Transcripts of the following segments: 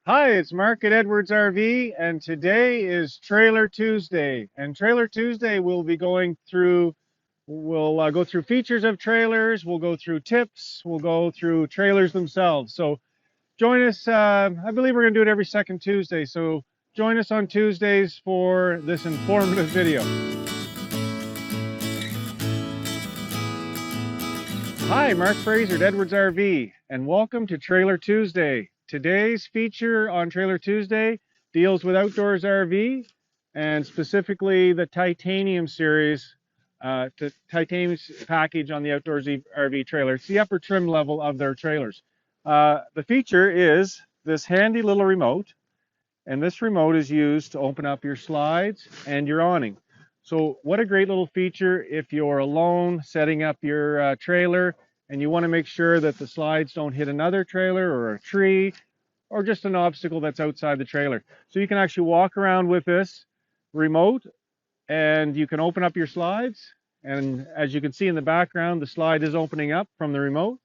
Hi, it's Mark at Edwards RV, and today is Trailer Tuesday. And Trailer Tuesday, we'll go through features of trailers, we'll go through tips, we'll go through trailers themselves. So join us. I believe we're going to do it every second Tuesday. So join us on Tuesdays for this informative video. Hi, Mark Fraser at Edwards RV, and welcome to Trailer Tuesday. Today's feature on Trailer Tuesday deals with Outdoors RV, and specifically the Titanium series, the Titanium package on the Outdoors RV trailer. It's the upper trim level of their trailers. The feature is this handy little remote, and this remote is used to open up your slides and your awning. So what a great little feature if you're alone setting up your trailer and you want to make sure that the slides don't hit another trailer or a tree or just an obstacle that's outside the trailer. So you can actually walk around with this remote and you can open up your slides. And as you can see in the background, the slide is opening up from the remote.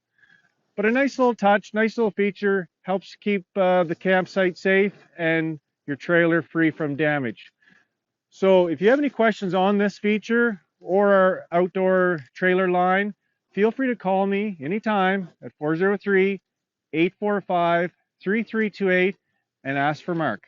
But a nice little touch, nice little feature, helps keep the campsite safe and your trailer free from damage. So if you have any questions on this feature or our outdoor trailer line, feel free to call me anytime at 403-845-3328 and ask for Mark.